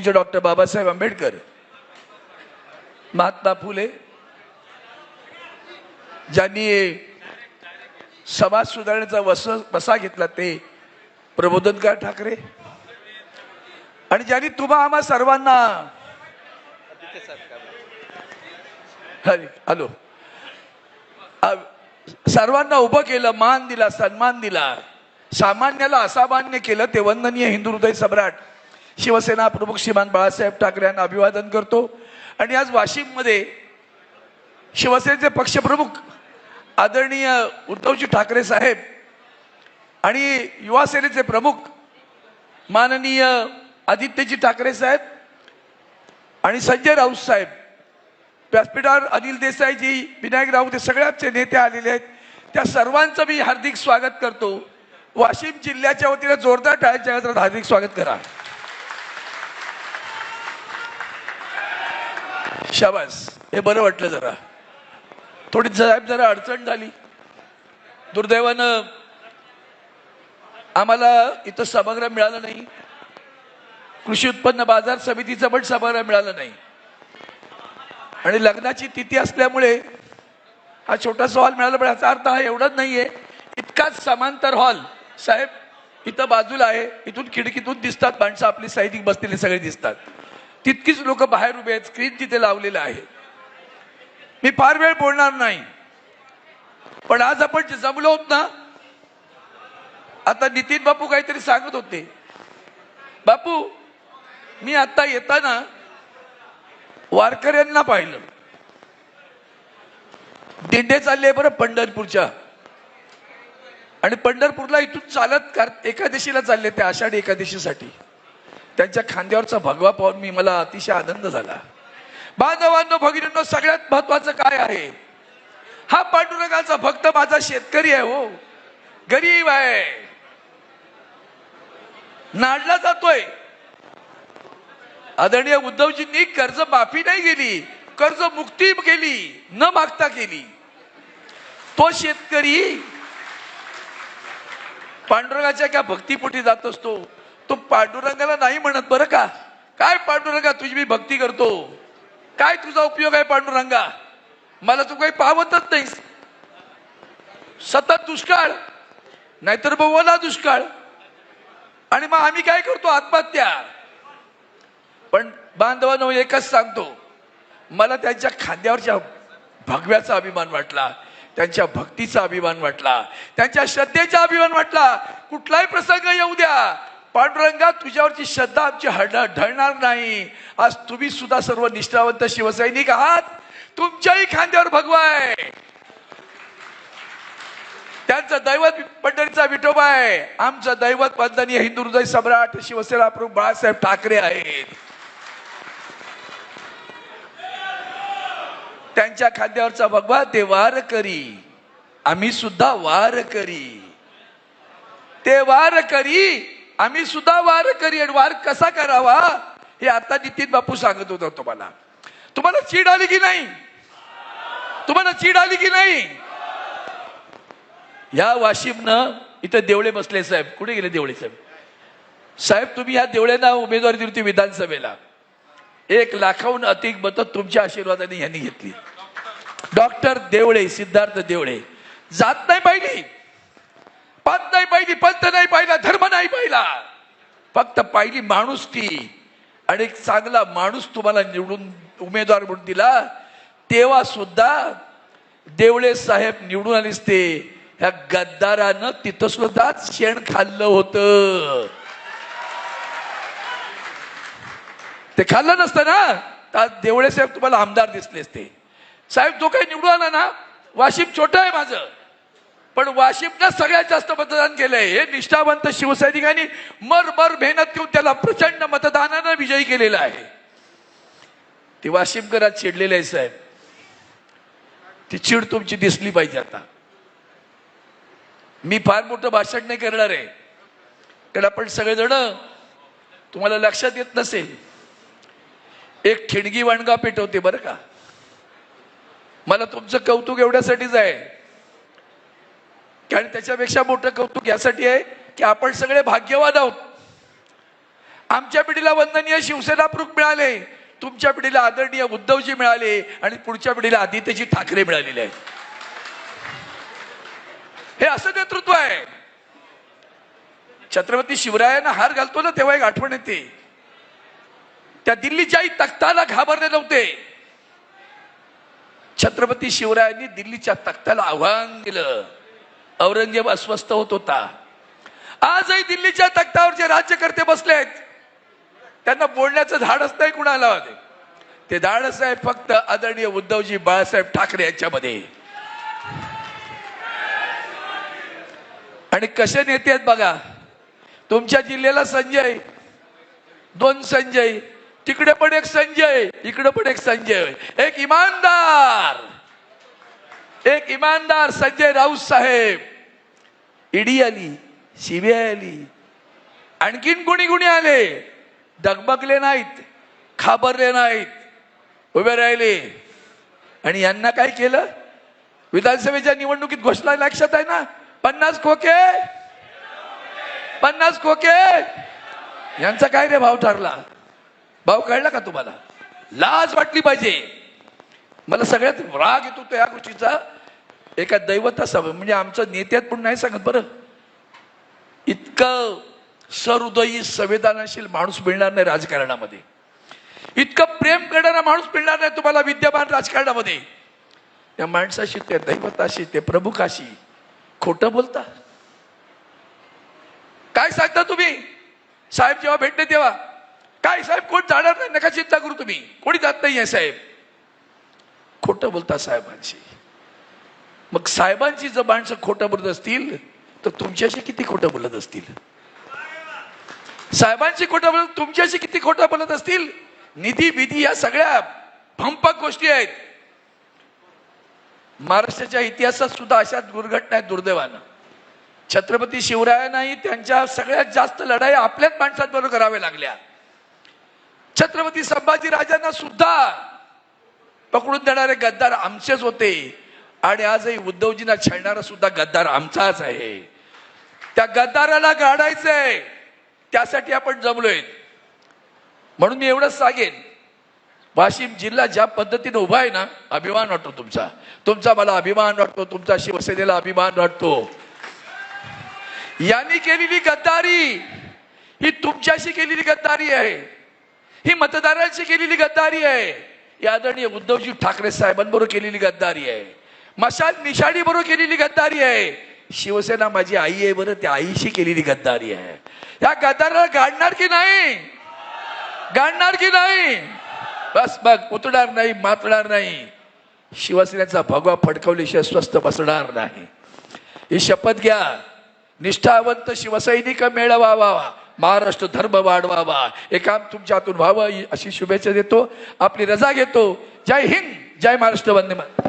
पूज्य डॉक्टर बाबासाहेब आंबेडकर, महात्मा फुले, ज्यांनी समाज सुधारण्याचा वसा घेतला ते प्रबोधनकार ठाकरे, आणि ज्यांनी तुम्हा आम्हा सर्वांना हॅलो सर्वांना उभं केलं, मान दिला, सन्मान दिला, सामान्याला असामान्य केलं, ते वंदनीय हिंदू हृदय सम्राट शिवसेना प्रमुख श्रीमान बाळासाहेब ठाकरे यांना अभिवादन करतो। आणि आज वाशिम मध्ये शिवसेनेचे पक्षप्रमुख आदरणीय उद्धवजी ठाकरे साहेब आणि युवा सेनेचे प्रमुख माननीय आदित्यजी ठाकरे साहेब आणि संजय राऊत साहेब, व्यासपीठावर अनिल देसाईजी, विनायक राऊत, हे सगळ्याचे नेते आलेले आहेत। त्या सर्वांचं मी हार्दिक स्वागत करतो। वाशिम जिल्ह्याच्या वतीने जोरदार टाळ्यांच्या गजरात हार्दिक स्वागत करा। शाबास, हे बरं वाटलं। जरा थोडी साहेब जरा अडचण झाली, दुर्दैवानं आम्हाला इथं सभागृह मिळालं नाही, कृषी उत्पन्न बाजार समितीचं पण सभागृह मिळालं नाही, आणि लग्नाची तिथी असल्यामुळे हा छोटासा हॉल मिळाला। पण याचा अर्थ हा एवढाच नाहीये, इतकाच समांतर हॉल साहेब इथं बाजूला आहे, इथून खिडकीतून दिसतात माणसं आपली साहित्यिक बसलेले सगळे दिसतात, तितकीच लोक बाहेर उभे आहेत, स्क्रीन तिथे लावलेलं आहे। मी फार वेळ बोलणार नाही, पण आज आपण जे जमलो होत ना, आता नितीन बापू काहीतरी सांगत होते। बापू, मी आता येताना वारकऱ्यांना पाहिलं, दिंडे चालले बरं पंढरपूरच्या, आणि पंढरपूरला इथून चालत एकादशीला चालले, त्या आषाढी एकादशीसाठी। त्यांच्या खांद्यावरचा भगवा पाहून मला अतिशय आनंद झाला। बांधवांनो, भगिनींनो, सगळ्यात महत्वाचं काय आहे, हा पांडुरंगाचा भक्त माझा शेतकरी आहे, हो गरीब आहे, नाडला जातोय। आदरणीय उद्धवजींनी कर्ज माफी नाही केली, कर्ज मुक्ती केली, न मागता केली। तो शेतकरी पांडुरंगाच्या क्या भक्तीपोटी जात असतो, तो पांडुरंगाला नाही म्हणत बरं का, काय पांडुरंगा तुझी मी भक्ती करतो, काय तुझा उपयोग आहे पांडुरंगा, मला तू काही पावतच नाहीस, सतत दुष्काळ, नाहीतर ओला दुष्काळ, आणि मग आम्ही काय करतो, आत्महत्या। पण बांधवांनो, एकच सांगतो, मला त्यांच्या खांद्यावरच्या भगव्याचा अभिमान वाटला, त्यांच्या भक्तीचा अभिमान वाटला, त्यांच्या श्रद्धेचा अभिमान वाटला। कुठलाही प्रसंग येऊ द्या, पांडुरंगा तुझ्यावरची श्रद्धा आमची ढळणार नाही। आज तुम्ही सुद्धा सर्व निष्ठावंत शिवसैनिक आहात, तुमच्याही खांद्यावर भगवा आहे, त्यांचं दैवत पंढरीचा विठोबा आहे, आमचं दैवत वंदनीय हिंदू हृदय सम्राट शिवसेना प्रमुख बाळासाहेब ठाकरे आहेत। त्यांच्या खांद्यावरचा भगवा ते वार करी, आम्ही सुद्धा वार करी, ते वार करी, आम्ही सुद्धा वार करी। आणि वार कसा करावा हे आता नितीन बापू सांगत होता तुम्हाला। तुम्हाला चीड आली की नाही, तुम्हाला चीड आली की नाही? या वाशिमनं इथं देवळे बसले साहेब, कुठे गेले देवळे साहेब? साहेब तुम्ही या देवळ्यांना उमेदवारी दिली होती विधानसभेला, 1 लाखाहून अधिक मतं तुमच्या आशीर्वादाने यांनी घेतली। डॉक्टर देवळे, सिद्धार्थ देवळे, जात नाही पाहिली, पद नाही पाहिली, पंथ नाही पाहिला, धर्म नाही पाहिला, फक्त पाहिली माणुसकी, आणि एक चांगला माणूस तुम्हाला निवडून उमेदवार म्हणून दिला। तेव्हा सुद्धा देवळे साहेब निवडून आलीच, ते ह्या गद्दारानं तिथं सुद्धा शेण खाल्लं होतं, ते खाल्लं नसतं ना तर देवळे साहेब तुम्हाला आमदार दिसले असते। साहेब जो काही निवडून आला ना, वाशिम छोटं आहे माझं, पण वाशिमनं सगळ्यात जास्त मतदान केलंय, हे निष्ठावंत शिवसैनिकांनी मर मेहनत घेऊन त्याला प्रचंड मतदानानं विजयी केलेला आहे। ती वाशिमकरात चिडलेले आहे साहेब, ती चीड तुमची दिसली पाहिजे। आता मी फार मोठं भाषण नाही करणार आहे, कारण आपण सगळेजण, तुम्हाला लक्षात येत नसेल, एक ठिणगी वणगा पेटवते बरं का। मला तुमचं कौतुक एवढ्यासाठीच आहे, कारण त्याच्यापेक्षा मोठं कौतुक यासाठी आहे की आपण सगळे भाग्यवान आहोत। आमच्या पिढीला वंदनीय शिवसेना प्रमुख मिळाले, तुमच्या पिढीला आदरणीय उद्धवजी मिळाले आणि पुढच्या पिढीला आदित्यजी ठाकरे मिळालेले आहेत. हे असं नेतृत्व आहे. छत्रपती शिवरायांना हार घालतो ना तेव्हा एक आठवण येते, त्या दिल्लीच्याही तख्ताला घाबरले नव्हते. छत्रपती शिवरायांनी दिल्लीच्या तख्ताला आव्हान दिलं. औरंगजेब अस्वस्थ होत होता. आजही दिल्लीच्या तख्तावर जे राज्यकर्ते बसलेत त्यांना बोलण्याचं धाडस नाही कुणाला. ते धाडस आहे फक्त आदरणीय उद्धवजी बाळासाहेब ठाकरे यांच्यामध्ये. आणि कसे नेते आहेत बघा. तुमच्या जिल्ह्याला संजय, 2 संजय, तिकडे पण एक संजय, इकडे पण एक संजय. एक इमानदार संजय राऊत साहेब. ईडी आली, सीबीआय आली, आणखीन कोणी आले, डगमगले नाहीत, खाबरले नाहीत, उभे राहिले. आणि यांना काय केलं? विधानसभेच्या निवडणुकीत घोषणा लक्षात आहे ना, 50 खोके. यांचा काय रे भाव ठरला? भाव कळला का तुम्हाला? लाज वाटली पाहिजे. मला सगळ्यात राग येतो त्या गोष्टीचा. एका दैवतासह म्हणजे आमचं नेत्यात पण नाही सांगत बरं, इतकं सहृदयी संवेदनशील माणूस मिळणार नाही राजकारणामध्ये. इतकं प्रेम करणारा माणूस मिळणार नाही तुम्हाला विद्यमान राजकारणामध्ये. त्या माणसाशी, त्या दैवताशी, ते प्रमुखाशी खोटं बोलता. काय सांगता तुम्ही? साहेब जेव्हा भेटले तेव्हा काय साहेब कोण जाणार नाही, नका चिंता करू तुम्ही, कोणी जात नाहीये साहेब. खोटं बोलता साहेबांशी. मग साहेबांची जर माणसं खोटं बोलत असतील तर तुमच्याशी किती खोटं बोलत असतील? साहेबांची खोटं बोलत, तुमच्याशी किती खोटं बोलत असतील? निधी विधी या सगळ्या भंपक गोष्टी आहेत. महाराष्ट्राच्या इतिहासात सुद्धा अशा दुर्घटना आहेत दुर्दैवानं. छत्रपती शिवरायांनाही त्यांच्या सगळ्यात जास्त लढाई आपल्याच माणसांबरोबर कराव्या लागल्या. छत्रपती संभाजी राजांना सुद्धा पकडून देणारे गद्दार आमचेच होते. आणि आजही उद्धवजींना छळणारा सुद्धा गद्दार आमचाच आहे. त्या गद्दाराला गाडायचंय, त्यासाठी आपण जमलोय. म्हणून मी एवढंच सांगेन, वाशिम जिल्हा ज्या पद्धतीने उभा आहे ना, अभिमान वाटतो तुमचा मला अभिमान वाटतो, तुमचा शिवसेनेला अभिमान वाटतो. यांनी केलेली गद्दारी ही तुमच्याशी केलेली गद्दारी आहे, ही मतदारांशी केलेली गद्दारी आहे, ही आदरणीय उद्धवजी ठाकरे साहेबांबरोबर केलेली गद्दारी आहे, मशाल निशाणी बरोबर केलेली गद्दारी आहे, शिवसेना माझी आई आहे बरं त्या आईशी केलेली गद्दारी आहे. या गद्दाराला गाडणार की नाही? बस मग उतरणार नाही, मातणार नाही. शिवसेनेचा भगवा फडकवल्याशिवाय स्वस्थ बसणार नाही. ही शपथ घ्या. निष्ठावंत शिवसैनिक मेळवावा, महाराष्ट्र धर्म वाढवावा, हे काम तुमच्या हातून व्हावं अशी शुभेच्छा देतो. आपली रजा घेतो. जय हिंद, जय महाराष्ट्र, वंदे मातरम.